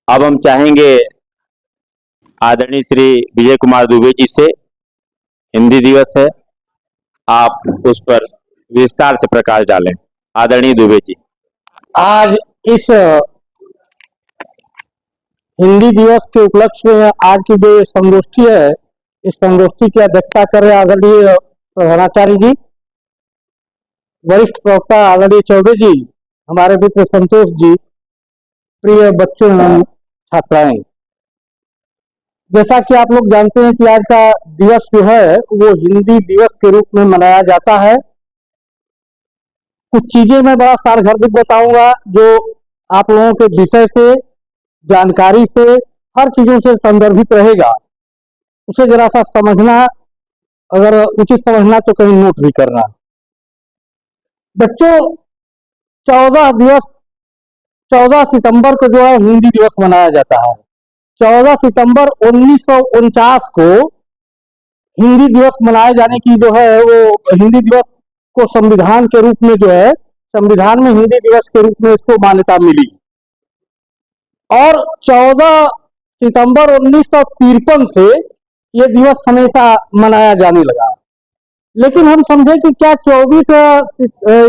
अब हम चाहेंगे आदरणीय श्री विजय कुमार दुबे जी से, हिंदी दिवस है, आप उस पर विस्तार से प्रकाश डालें। आदरणीय दुबे जी। आज इस हिंदी दिवस के उपलक्ष्य में आज की जो संगोष्ठी है, इस संगोष्ठी की अध्यक्षता कर रहे आदरणीय प्रधानाचार्य जी, वरिष्ठ प्रवक्ता आदरणीय चौबे जी, हमारे मित्र संतोष जी, प्रिय बच्चों एवं छात्राएं। जैसा कि आप लोग जानते हैं कि आज का दिवस जो है वो हिंदी दिवस के रूप में मनाया जाता है। कुछ चीजें मैं बड़ा सारगर्भित बताऊंगा जो आप लोगों के विषय से, जानकारी से, हर चीजों से संदर्भित रहेगा। उसे जरा सा समझना, अगर उचित समझना तो कहीं नोट भी करना। बच्चों, 14 सितंबर को जो है हिंदी दिवस मनाया जाता है। 14 सितंबर 1949 को हिंदी दिवस मनाए जाने की जो है वो हिंदी दिवस को संविधान के रूप में जो है, संविधान में हिंदी दिवस के रूप में इसको मान्यता मिली। और 14 सितंबर 1953 से ये दिवस हमेशा मनाया जाने लगा। लेकिन हम समझे कि क्या 24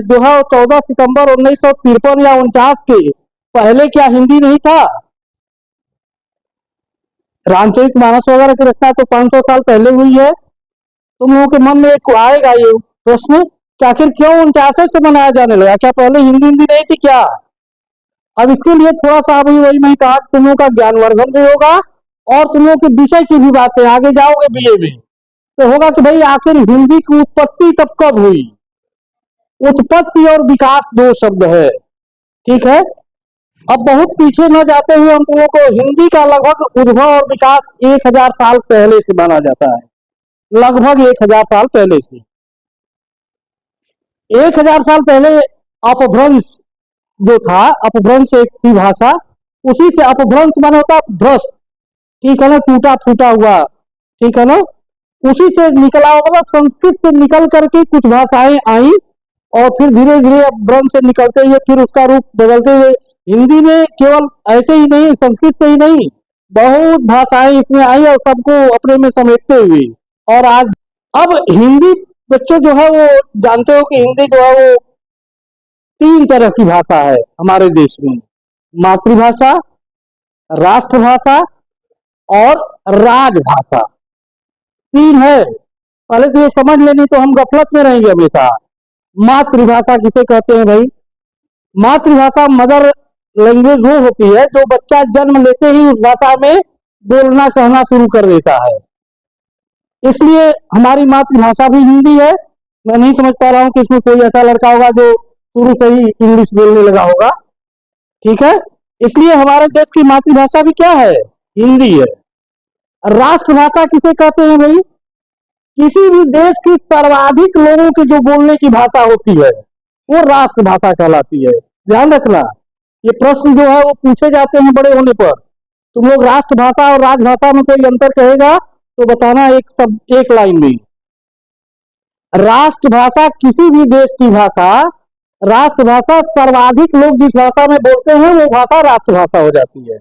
जो है 14 सितंबर 1953 या 49 के पहले क्या हिंदी नहीं था? रामचरितमानस वगैरह की रचना तो 500 साल पहले हुई है। तुम लोगों के मन में एक आएगा ये प्रश्न कि आखिर क्यों 49 से मनाया जाने लगा? क्या पहले हिंदी नहीं थी क्या? अब इसके लिए थोड़ा सा अभी वही मैं कहा, तुम लोगों का ज्ञानवर्धन भी होगा और तुम लोगों के विषय की भी बातें, आगे जाओगे बीए में तो होगा कि भाई आखिर हिंदी की उत्पत्ति तब कब हुई। उत्पत्ति और विकास दो शब्द है, ठीक है। अब बहुत पीछे न जाते हुए हम लोगों को हिंदी का लगभग उद्भव और विकास 1000 साल पहले से माना जाता है। लगभग 1000 साल पहले से, 1000 साल पहले अपभ्रंश जो था, अपभ्रंश एक थी भाषा, उसी से अपभ्रंश माने होता भ्रष्ट, ठीक है ना, टूटा फूटा हुआ, ठीक है ना, उसी से निकला, मतलब संस्कृत से निकल करके कुछ भाषाएं आई और फिर धीरे धीरे अपभ्रंश से निकलते हुए फिर उसका रूप बदलते हुए हिंदी में केवल ऐसे ही नहीं, संस्कृत से ही नहीं, बहुत भाषाएं इसमें आई और सबको अपने में समेटते हुए। और आज अब हिंदी बच्चों जो है वो जानते हो कि हिंदी जो है वो 3 तरह की भाषा है हमारे देश में। मातृभाषा, राष्ट्रभाषा और राजभाषा, 3 है। पहले तो ये समझ लेनी तो हम गफलत में रहेंगे हमेशा। मातृभाषा किसे कहते हैं भाई? मातृभाषा मदर लैंग्वेज वो होती है जो बच्चा जन्म लेते ही उस भाषा में बोलना कहना शुरू कर देता है। इसलिए हमारी मातृभाषा भी हिंदी है। मैं नहीं समझ पा रहा हूं कि इसमें कोई ऐसा लड़का होगा जो शुरू से ही इंग्लिश बोलने लगा होगा, ठीक है। इसलिए हमारे देश की मातृभाषा भी क्या है? हिंदी है। राष्ट्रभाषा किसे कहते हैं भाई? किसी भी देश की सर्वाधिक लोगों की जो बोलने की भाषा होती है वो राष्ट्रभाषा कहलाती है। ध्यान रखना, ये प्रश्न जो है वो पूछे जाते हैं बड़े होने पर। तुम लोग राष्ट्रभाषा और राजभाषा में कोई अंतर कहेगा तो बताना एक लाइन में। राष्ट्रभाषा किसी भी देश की भाषा, राष्ट्रभाषा सर्वाधिक लोग जिस भाषा में बोलते हैं वो भाषा राष्ट्रभाषा हो जाती है।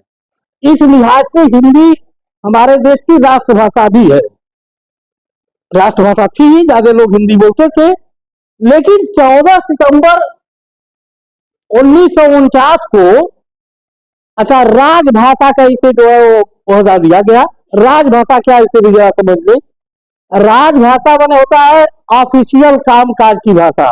इस लिहाज से हिंदी हमारे देश की राष्ट्रभाषा भी है। राष्ट्रभाषा थी ही, ज्यादा लोग हिंदी बोलते थे। लेकिन 14 सितंबर 1949 को अच्छा राजभाषा का इसे जो है वो ओहदा दिया गया। राजभाषा क्या, इसे भी जरा समझ ले। राजभाषा माने होता है ऑफिशियल कामकाज की भाषा,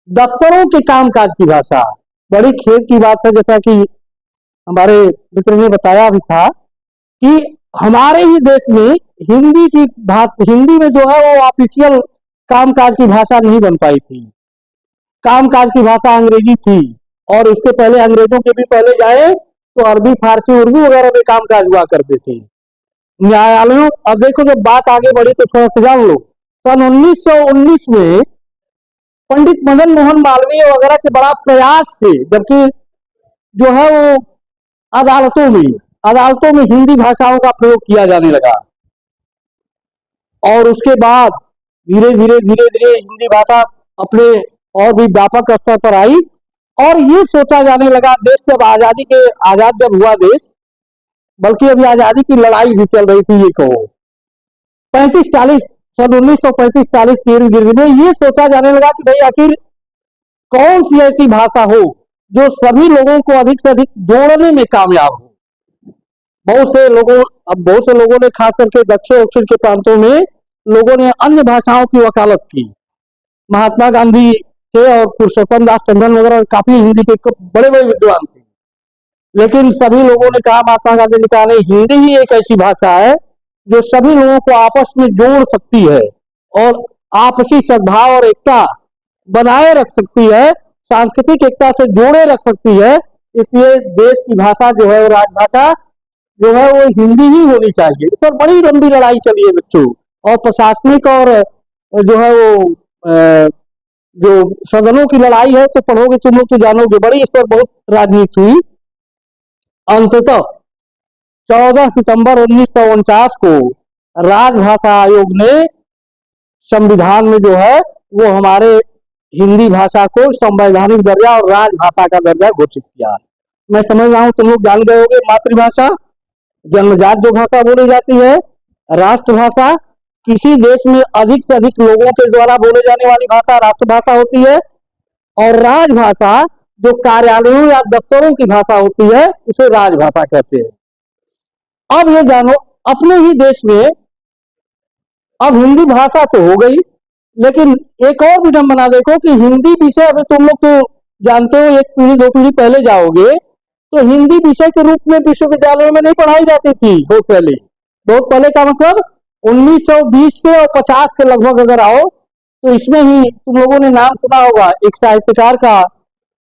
दफ्तरों के कामकाज की भाषा। बड़ी खेद की बात है, जैसा कि हमारे मित्र ने बताया भी था कि हमारे ही देश में हिंदी में जो है वो ऑफिशियल कामकाज की भाषा नहीं बन पाई थी। कामकाज की भाषा अंग्रेजी थी और इसके पहले अंग्रेजों के भी पहले जाए तो अरबी, फारसी, उर्दू वगैरह में कामकाज हुआ करते थे न्यायालयों। अब देखो जब बात आगे बढ़ी तो थोड़ा सा जान लो। सन 1919 में पंडित मदन मोहन मालवीय वगैरह के बड़ा प्रयास से, जबकि जो है वो अदालतों में हिंदी भाषाओं का प्रयोग किया जाने लगा और उसके बाद धीरे धीरे हिंदी भाषा अपने और भी व्यापक स्तर पर आई। और ये सोचा जाने लगा, देश जब आजाद हुआ देश, बल्कि अभी आजादी की लड़ाई भी चल रही थी, ये कहो 35-40 सन 1935-40 की इर्द गिर्द में ये सोचा जाने लगा कि भाई आखिर कौन सी ऐसी भाषा हो जो सभी लोगों को अधिक से अधिक जोड़ने में कामयाब हो। बहुत से लोगों ने खास करके दक्षिण दक्षिण के प्रांतों में लोगों ने अन्य भाषाओं की वकालत की। महात्मा गांधी थे और पुरुषोत्तम दास टंडन वगैरह काफी हिंदी के बड़े बड़े विद्वान थे, लेकिन सभी लोगों ने कहा, महात्मा गांधी ने कहा, नहीं, हिंदी ही एक ऐसी भाषा है जो सभी लोगों को आपस में जोड़ सकती है और आपसी सद्भाव और एकता बनाए रख सकती है, सांस्कृतिक एकता से जोड़े रख सकती है। इसलिए देश की भाषा जो है, राजभाषा जो है, वो हिंदी ही होनी चाहिए। इस पर बड़ी लंबी लड़ाई चली है बच्चों, और प्रशासनिक और जो है वो जो सदनों की लड़ाई है, तो पढ़ोगे तुम लोग तो जानोगे, बड़ी इस पर बहुत राजनीति हुई। अंततः 14 सितंबर 1949 को राजभाषा आयोग ने संविधान में जो है वो हमारे हिंदी भाषा को संवैधानिक दर्जा और राजभाषा का दर्जा घोषित किया। मैं समझ रहा हूं तुम लोग जान गए होंगे, मातृभाषा जन्मजात जो भाषा बोली जाती है, राष्ट्रभाषा किसी देश में अधिक से अधिक लोगों के द्वारा बोले जाने वाली भाषा राष्ट्रभाषा होती है, और राजभाषा जो कार्यालयों या दफ्तरों की भाषा होती है उसे राजभाषा कहते हैं। अब ये जानो, अपने ही देश में अब हिंदी भाषा तो हो गई, लेकिन एक और विडंबना देखो कि हिंदी विषय, अभी तुम लोग तो जानते हो, एक पीढ़ी दो पीढ़ी पहले जाओगे तो हिंदी विषय के रूप में विश्वविद्यालयों में नहीं पढ़ाई जाती थी। बहुत पहले का मतलब 1920 से और 50 के लगभग अगर आओ तो इसमें ही तुम लोगों ने नाम सुना होगा एक साहित्यकार का,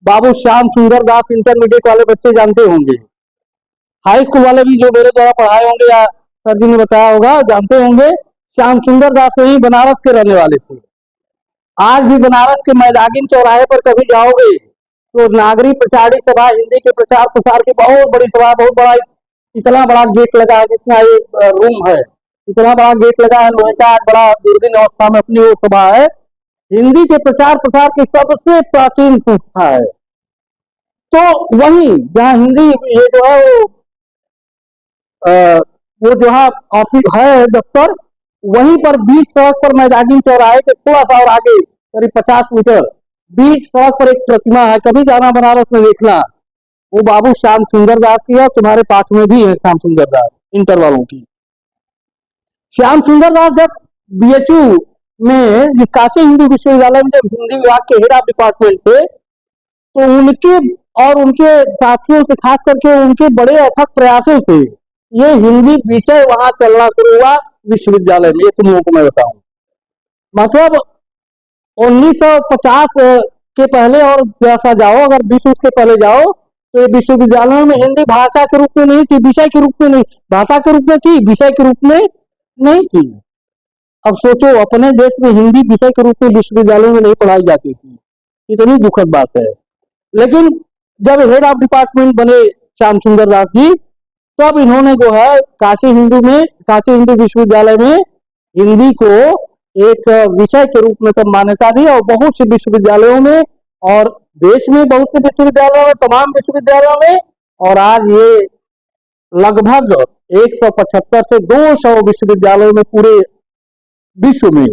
बाबू श्याम सुंदर दास। इंटरमीडिएट वाले बच्चे जानते होंगे, हाई स्कूल वाले भी जो मेरे द्वारा पढ़ाए होंगे या सर जी ने बताया होगा जानते होंगे। श्याम सुंदर दास वही बनारस के रहने वाले थे। आज भी बनारस के मैदागिन चौराहे पर कभी जाओगे तो नागरिक प्रचारी सभा, हिंदी के प्रचार प्रसार की बहुत बड़ी सभा, बहुत बड़ा, इतना बड़ा गेट लगा है जितना ये रूम है, इतना बड़ा गेट लगा है लोहे का, बड़ा दूरबीन अवस्था में अपनी वो सभा है। हिंदी के प्रचार प्रसार की सबसे प्राचीन संस्था है। तो वही जहाँ हिंदी ये जो है वो जो है ऑफिस है दफ्तर, वहीं पर बीच सड़क पर मैदागिन चौराहे के थोड़ा सा और आगे करीब 50 मीटर बीच सड़क पर एक प्रतिमा है, कभी जाना बनारस में देखना, वो बाबू श्याम सुंदर दास की है। तुम्हारे पाठ में भी है श्याम सुंदर दास, इंटर वालों की। श्याम सुंदर दास जब बीएचयू में काशी हिंदू विश्वविद्यालय में जब हिंदी विभाग के हेड ऑफ डिपार्टमेंट थे, तो उनके और उनके साथियों से, खास करके उनके बड़े अथक प्रयासों से ये हिंदी विषय वहां चलना शुरू हुआ विश्वविद्यालय में। ये तुम लोगों को मैं बताऊं, मतलब 1950 के पहले और जैसा जाओ, अगर 20 उसके पहले जाओ तो ये विश्वविद्यालयों में हिंदी भाषा के रूप में नहीं थी, विषय के रूप में नहीं, भाषा के रूप में थी, विषय के रूप में नहीं थी। अब सोचो, अपने देश में हिंदी विषय के रूप में विश्वविद्यालयों में नहीं पढ़ाई जाती थी, इतनी दुखद बात है। लेकिन जब हेड ऑफ डिपार्टमेंट बने श्याम सुंदर दास जी, तब इन्होंने जो है काशी हिंदू विश्वविद्यालय में हिंदी को एक विषय के रूप में तब मान्यता दी, और बहुत से विश्वविद्यालयों में और देश में बहुत से विश्वविद्यालयों में, तमाम विश्वविद्यालयों में, और आज ये लगभग 175 से 200 विश्वविद्यालयों में पूरे विश्व में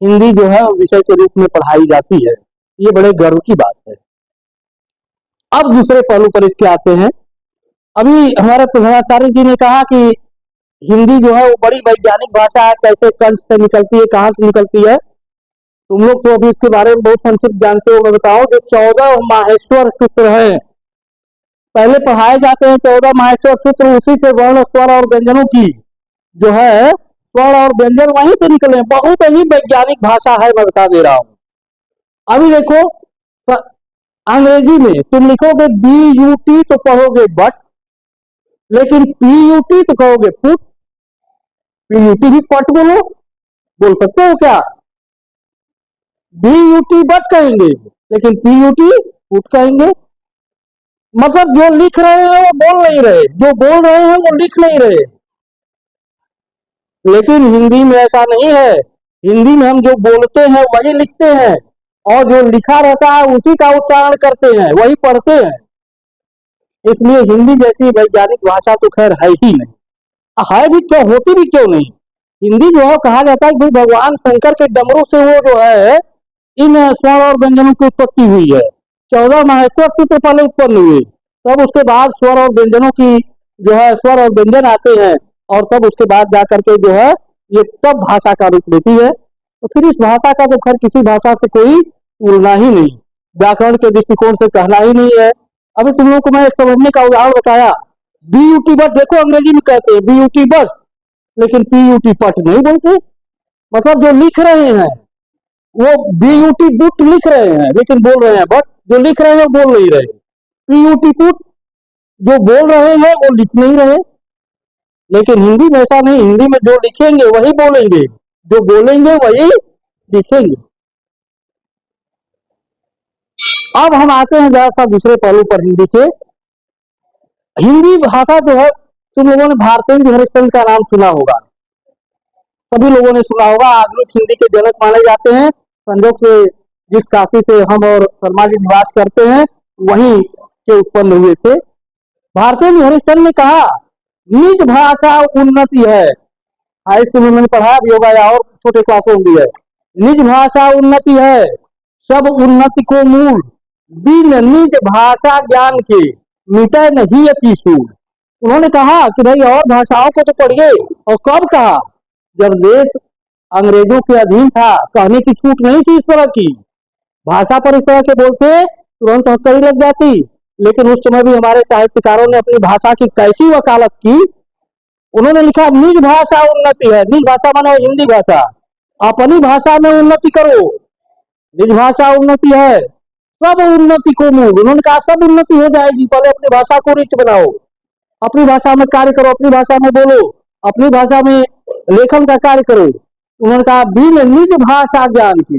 हिंदी जो है विषय के रूप में पढ़ाई जाती है। ये बड़े गर्व की बात है। अब दूसरे पहलू पर इसके आते हैं। अभी हमारे प्रधानाचार्य जी ने कहा कि हिंदी जो है वो बड़ी वैज्ञानिक भाषा है, कैसे कंठ से निकलती है, कहाँ से निकलती है। तुम लोग तो अभी इसके बारे में बहुत संक्षिप्त जानते हो। मैं बताऊं, जो 14 माहेश्वर सूत्र है, पहले पढ़ाए जाते हैं 14 माहेश्वर सूत्र, उसी से वर्ण, स्वर और व्यंजनों की जो है स्वर और व्यंजन वहीं से निकले। बहुत ही वैज्ञानिक भाषा है, मैं बता दे रहा हूं। अभी देखो, अंग्रेजी में तुम लिखोगे BUT तो कहोगे बट, लेकिन PUT तो कहोगे पुट। PUT भी पट बोल सकते हो क्या? BUT बट कहेंगे, लेकिन PUT पुट कहेंगे। मतलब जो लिख रहे हैं वो बोल नहीं रहे, जो बोल रहे हैं वो लिख नहीं रहे। लेकिन हिंदी में ऐसा नहीं है। हिंदी में हम जो बोलते हैं वही लिखते हैं, और जो लिखा रहता है उसी का उच्चारण करते हैं, वही पढ़ते हैं। इसलिए हिंदी जैसी वैज्ञानिक भाषा तो खैर है ही नहीं, है भी क्यों, होती भी क्यों नहीं। हिंदी जो है कहा जाता है कि भगवान शंकर के डमरू से वो जो है इन स्वर और व्यंजनों की उत्पत्ति हुई है। 14 माहेश्वर सूत्र पहले उत्पन्न हुए, तब उसके बाद स्वर और व्यंजनों की जो है स्वर और व्यंजन आते हैं, और तब उसके बाद जा करके जो है ये तब भाषा का रूप लेती है। तो फिर इस भाषा का तो खैर किसी भाषा से कोई तुलना ही नहीं, व्याकरण के दृष्टिकोण से कहना ही नहीं है। अभी तुम लोगों को मैं एक समझने का उदाहरण बताया, BUT बट, देखो अंग्रेजी में कहते हैं BUT बट, लेकिन PUT पट नहीं बोलते। मतलब जो लिख रहे हैं वो BUT बुट लिख रहे हैं लेकिन बोल रहे हैं बट, जो लिख रहे हैं बोल नहीं रहे। PUT पुट, जो बोल रहे हैं वो लिख नहीं रहे। लेकिन हिंदी में ऐसा नहीं, हिंदी में जो लिखेंगे वही बोलेंगे, जो बोलेंगे वही लिखेंगे। अब हम आते हैं जरा सा दूसरे पहलू पर हिंदी के। हिंदी भाषा जो है, तुम लोगों ने भारतेंदु हरिश्चंद्र का नाम सुना होगा, सभी लोगों ने सुना होगा। आधुनिक हिंदी के जनक माने जाते हैं। संजोग से जिस काशी से हम और शर्मा जी निवास करते हैं वहीं के उत्पन्न हुए थे। भारतेंदु हरिश्चंद्र ने कहा, निज भाषा उन्नति है। हाई स्कूल में मैंने पढ़ा भी होगा या और छोटे क्लासों में भी है। निज भाषा उन्नति है, सब उन्नति को मूल, बिन निज भाषा ज्ञान के मिटे नहीं अति सूल। उन्होंने कहा कि भाई और भाषाओं को तो पढ़िए, और कब कहा, जब देश अंग्रेजों के अधीन था, कहने की छूट नहीं थी इस तरह की। भाषा पर इस तरह के बोलते तुरंत हथकड़ी लग जाती। लेकिन उस समय भी हमारे साहित्यकारों ने अपनी भाषा की कैसी वकालत की। उन्होंने लिखा, निज भाषा उन्नति है। निज भाषा माने हिंदी भाषा, अपनी भाषा में उन्नति करो, निज भाषा उन्नति है, सब उन्नति को मूल। उन्होंने कहा सब उन्नति हो जाएगी, पहले अपनी भाषा को रिच बनाओ, अपनी भाषा में कार्य करो, अपनी भाषा में बोलो, अपनी भाषा में लेखन का कार्य करो। उन्होंने कहा, बिन निज भाषा ज्ञान के,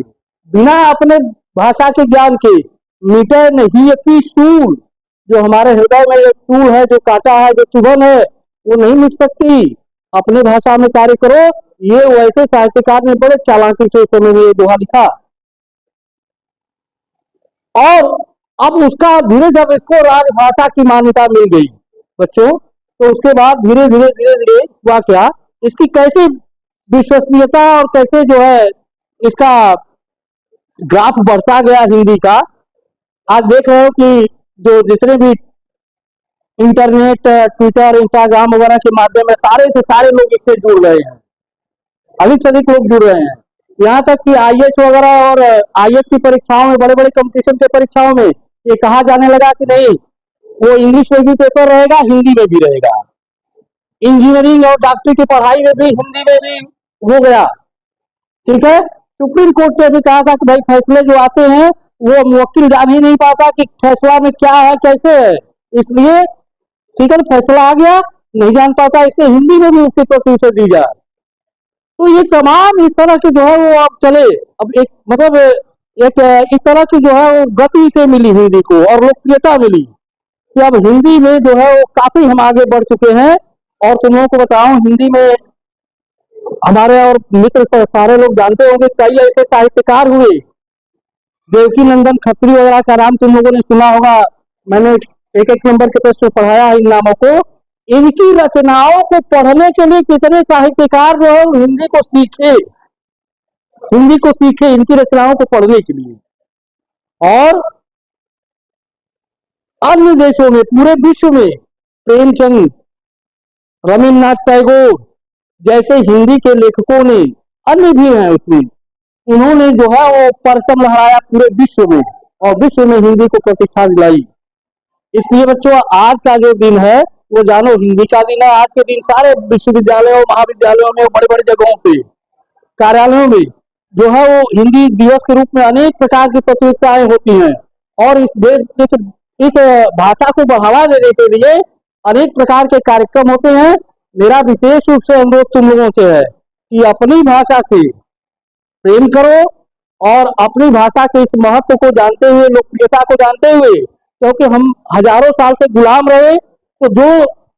बिना अपने भाषा के ज्ञान के मिटे नहीं अति सूल। जो हमारे हृदय में एक सूल है, जो कांटा है, जो चुभन है, वो नहीं मिट सकती। अपने भाषा में कार्य करो। ये वैसे साहित्यकार ने बड़े चालाकी से उस समय में ये दोहा लिखा। और अब उसका धीरे जब इसको राजभाषा की मान्यता मिल गई बच्चों, तो उसके बाद धीरे धीरे हुआ क्या, इसकी कैसे विश्वसनीयता और कैसे जो है इसका ग्राफ बढ़ता गया हिंदी का। आज देख रहे हो कि जो जितने भी इंटरनेट, ट्विटर, इंस्टाग्राम वगैरह के माध्यम में सारे से सारे लोग इससे जुड़ रहे हैं, अधिक से अधिक लोग जुड़ रहे हैं। यहाँ तक कि IAS वगैरह और IAS की परीक्षाओं में, बड़े बड़े कंपटीशन के परीक्षाओं में ये कहा जाने लगा कि नहीं, वो इंग्लिश में भी पेपर रहेगा, हिंदी में भी रहेगा। इंजीनियरिंग और डॉक्टरी की पढ़ाई में भी हिंदी में भी हो गया। ठीक है, सुप्रीम कोर्ट ने भी कहा था कि भाई फैसले जो आते हैं वो मुवक्किल जान ही नहीं पाता कि फैसला में क्या है, कैसे है, इसलिए ठीक है फैसला आ गया, नहीं जान पाता, इसलिए हिंदी में भी उसकी प्रतिशत दी जाए। तो ये तमाम इस तरह की जो है वो अब चले, अब एक मतलब एक इस तरह की जो है वो गति से मिली हिंदी को और लोकप्रियता मिली कि अब हिंदी में जो है वो काफी हम आगे बढ़ चुके हैं। और तुम लोगों को बताऊं, हिंदी में हमारे और मित्र सारे लोग जानते होंगे, कई ऐसे साहित्यकार हुए, देवकी नंदन खत्री वगैरह का नाम तुम लोगों ने सुना होगा। मैंने एक एक नंबर के टेस्ट में पढ़ाया इन नामों को। इनकी रचनाओं को पढ़ने के लिए कितने साहित्यकार जो है हिंदी को सीखे, हिंदी को सीखे इनकी रचनाओं को पढ़ने के लिए। और अन्य देशों में, पूरे विश्व में प्रेमचंद, रविन्द्रनाथ टैगोर जैसे हिंदी के लेखकों ने, अन्य भी हैं उसमें, उन्होंने जो है वो परचम लहराया पूरे विश्व में और विश्व में हिंदी को प्रतिष्ठा दिलाई। इसलिए बच्चों आज का जो दिन है वो जानो हिंदी का दिन है। आज के दिन सारे विश्वविद्यालयों, महाविद्यालयों में, बड़े बड़े जगहों पे, कार्यालयों में जो है वो हिंदी दिवस के रूप में अनेक प्रकार की प्रतियोगिताएं होती हैं। और इस देश इस भाषा को बढ़ावा देने के लिए अनेक प्रकार के कार्यक्रम होते हैं। मेरा विशेष रूप से अनुरोध तुम लोगों से है कि अपनी भाषा से प्रेम करो और अपनी भाषा के इस महत्व को जानते हुए, लोकप्रियता को जानते हुए, क्योंकि हम हजारों साल से गुलाम रहे, तो जो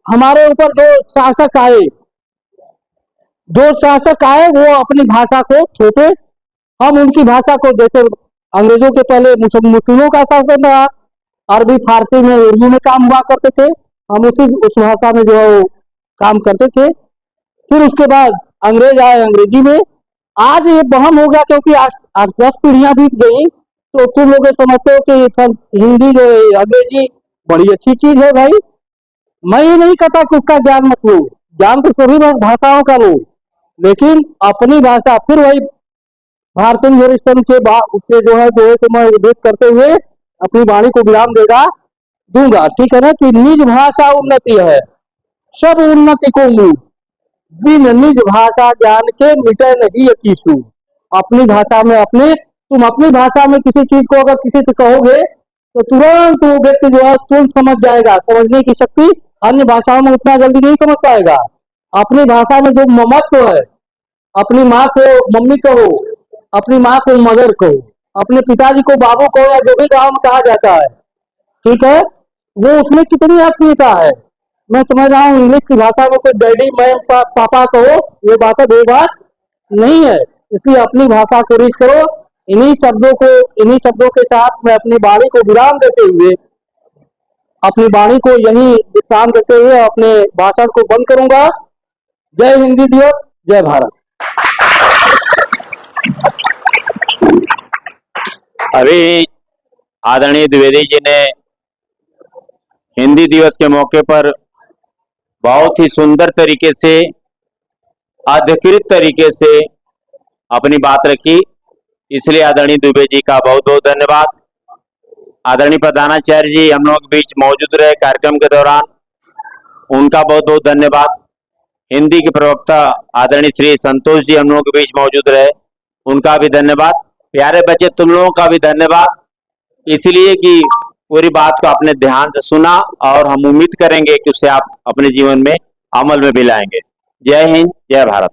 हमारे ऊपर जो शासक आए वो अपनी भाषा को थोपे। हम उनकी भाषा को, जैसे अंग्रेजों के पहले मुस्लिमों का शासन रहा, अरबी फारसी में उर्दू में काम हुआ करते थे, हम उस भाषा में जो है वो काम करते थे। फिर उसके बाद अंग्रेज आए, अंग्रेजी में। आज ये बहम हो गया क्योंकि 8-10 पीढ़ियां बीत गई, तो तुम लोग ये समझते हो कि सब हिंदी जो है अंग्रेजी बड़ी अच्छी चीज है। भाई मैं ये नहीं कहता कि उसका ज्ञान मत लो, ज्ञान तो सभी भाषाओं का लो, लेकिन अपनी भाषा फिर वही भारतीय वरिष्ठन के उसके जो है तो मैं उल्लेख करते हुए अपनी वाणी को विराम दूंगा, ठीक है ना। कि निज भाषा उन्नति है, सब उन्नति को मूल, बिन निज भाषा ज्ञान के मिटे नहीं अकीसु। अपनी भाषा में तुम अपनी भाषा में किसी चीज को अगर किसी से कहोगे तो तुरंत वो व्यक्ति जो है तुरंत समझ जाएगा। समझने की शक्ति अन्य भाषाओं में उतना जल्दी नहीं समझ पाएगा। अपनी भाषा में जो ममत्व है, अपनी माँ को मम्मी कहो, अपनी माँ को मदर कहो, अपने पिताजी को बाबू कहो, या जो भी गाँव में कहा जाता है, ठीक है, वो उसमें कितनी आत्मीयता है। मैं समझ रहा हूँ इंग्लिश की भाषा में कोई डैडी मैम पापा कहो, ये बात नहीं है। इसलिए अपनी भाषा को रीच करो। इन्हीं शब्दों के साथ मैं अपनी वाणी को विराम देते हुए, अपनी वाणी को यही विश्राम देते हुए अपने भाषण को बंद करूंगा। जय हिंदी दिवस, जय भारत। अभी आदरणीय द्विवेदी जी ने हिंदी दिवस के मौके पर बहुत ही सुंदर तरीके से, अधिकृत तरीके से अपनी बात रखी, इसलिए आदरणीय दुबे जी का बहुत बहुत धन्यवाद। आदरणीय प्रधानाचार्य जी हम लोग के बीच मौजूद रहे कार्यक्रम के दौरान, उनका बहुत बहुत धन्यवाद। हिंदी के प्रवक्ता आदरणीय श्री संतोष जी हम लोगों के बीच मौजूद रहे, उनका भी धन्यवाद। प्यारे बच्चे तुम लोगों का भी धन्यवाद, इसलिए कि पूरी बात को आपने ध्यान से सुना और हम उम्मीद करेंगे कि उसे आप अपने जीवन में अमल में भी लाएंगे। जय हिंद, जय भारत।